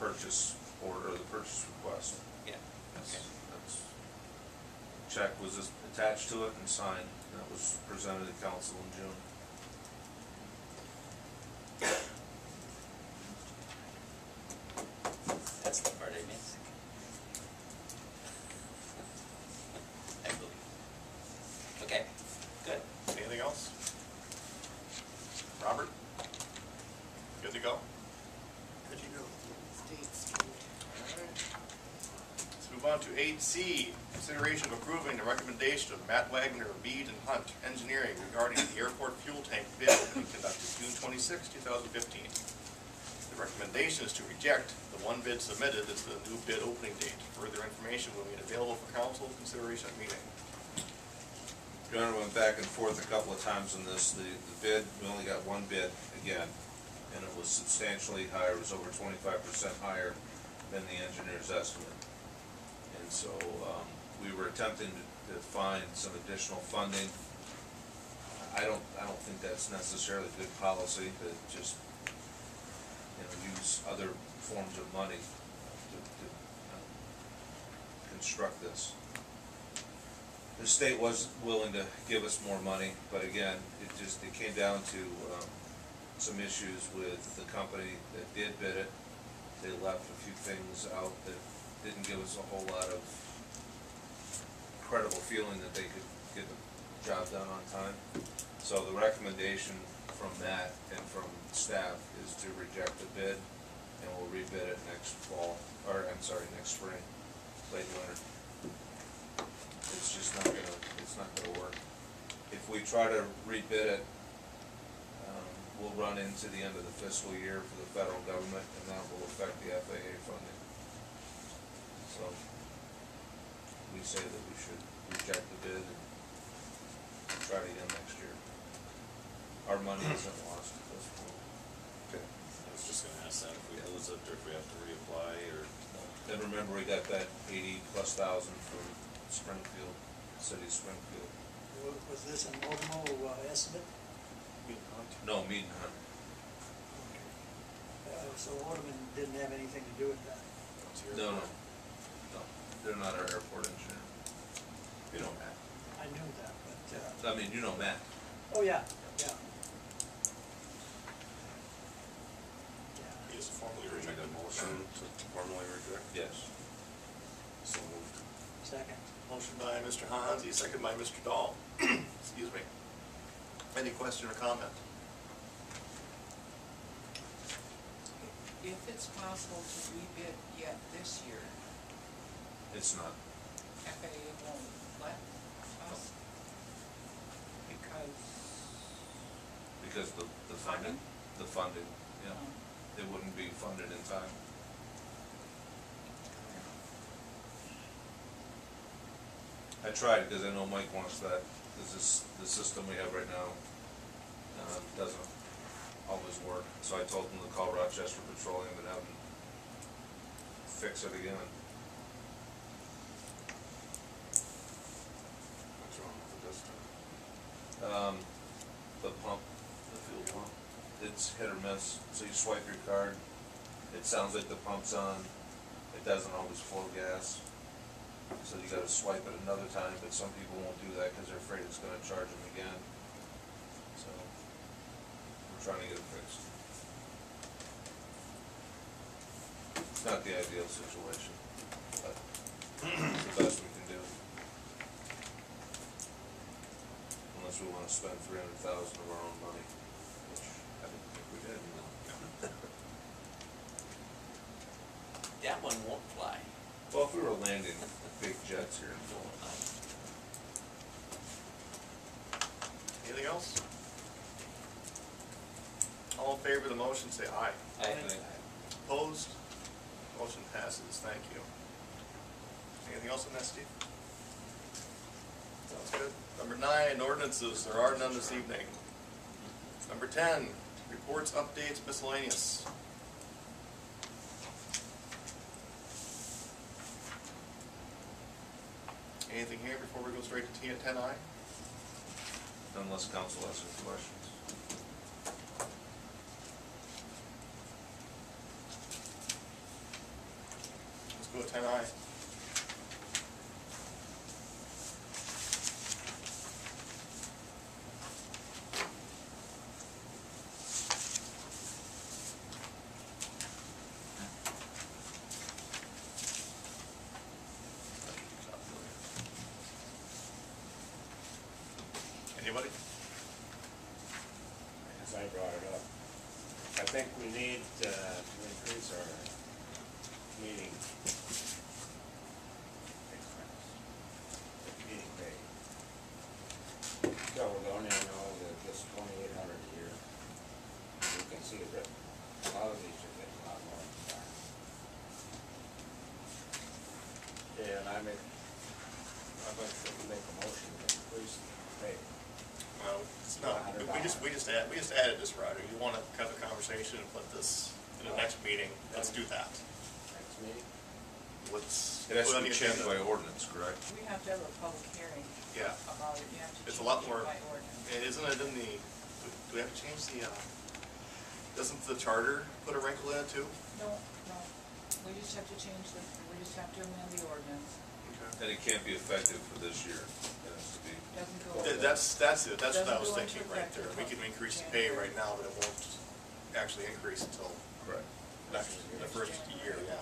purchase order, or the purchase request. Yeah. Okay. That's, check was just attached to it and signed, and that was presented to council in June. That's the part I missed. I believe. Okay, good. Anything else? Robert? Good to go? Good to go. Alright. Let's move on to 8C, consideration of approving the recommendation of Matt Wagner of Mead and Hunt Engineering regarding the airport fuel tank bid opening conducted June 26, 2015. The recommendation is to reject the one bid submitted as the new bid opening date. Further information will be available for council consideration at meeting. Your Honor, went back and forth a couple of times on this. The bid, we only got one bid again, and it was substantially higher. It was over 25% higher than the engineer's estimate. And so we were attempting to find some additional funding. I don't think that's necessarily good policy to just use other forms of money to construct this. The state was willing to give us more money, but again, it came down to some issues with the company that did bid it. They left a few things out that didn't give us a whole lot of credible feeling that they could get the job done on time. So the recommendation from Matt and from staff is to reject the bid, and we'll rebid it next fall, or I'm sorry, next spring, late winter. It's just not gonna work. If we try to rebid it, we'll run into the end of the fiscal year for the federal government, and that will affect the FAA funding. So we say that we should reject the bid and try it again next year. Our money isn't lost at this point. Okay. I was just gonna ask that if we lose it or if we have to reapply or. Then remember, we got that 80,000+ from Springfield, City of Springfield. Was this an Otomo estimate? No, Mead and Hunt. Okay. So Otomo didn't have anything to do with that? No, they're not our airport engineer. You know Matt. I knew that, but... I mean, you know Matt. Oh, yeah, yeah. He is formally rejected. A motion to formally reject? Yes. So moved. Second. Motion by Mr. Hansi, second by Mr. Dahl. Excuse me. Any question or comment? If it's possible to rebid yet this year, It's not. FAA won't let us Because the funding? The funding, yeah. It wouldn't be funded in time. I tried, because I know Mike wants that, because the system we have right now doesn't always work. So I told him to call Rochester Petroleum and have them fix it again. What's wrong with it this time? The pump, the fuel pump, it's hit or miss. So you swipe your card, it sounds like the pump's on, it doesn't always flow gas. So you gotta swipe it another time, but some people won't do that because they're afraid it's gonna charge them again. So we're trying to get it fixed. It's not the ideal situation, but it's the best we can do. Unless we wanna spend $300,000 of our own money, which I don't think we did. That one won't fly. Well, if we were landing big jets here. Anything else? All in favor of the motion, say aye. Aye. Opposed? Motion passes. Thank you. Anything else on that, Steve? Sounds good. Number 9, ordinances. There are none this evening. Number 10, reports, updates, miscellaneous. Anything here before we go straight to 10I? Unless council has any questions. go with 10I. Anybody? As I brought it up, I think we need to increase our meeting expense, meeting pay. So we're going in, that this 2,800 a year, you can see that a lot of these are getting a lot more than that. Yeah, and I'd like to make a motion to increase the pay. Well, it's not, we just added this, Roger. You wanna cut the conversation and put this in the next meeting, let's do that. Next meeting? Let's It has put to on be the changed by agenda. ordinance, correct? We have to have a public hearing Yeah, about it, you have to it's change a lot it more, by ordinance. and isn't it in the, do we have to change the, doesn't the charter put a wrinkle in it too? No, we just have to change we just have to amend the ordinance, And it can't be effective for this year. It has to be, doesn't go. That's it, that's what I was Doesn't go into thinking right effect there. We until can increase the pay January. right now, but it won't actually increase until correct. the first year, yeah.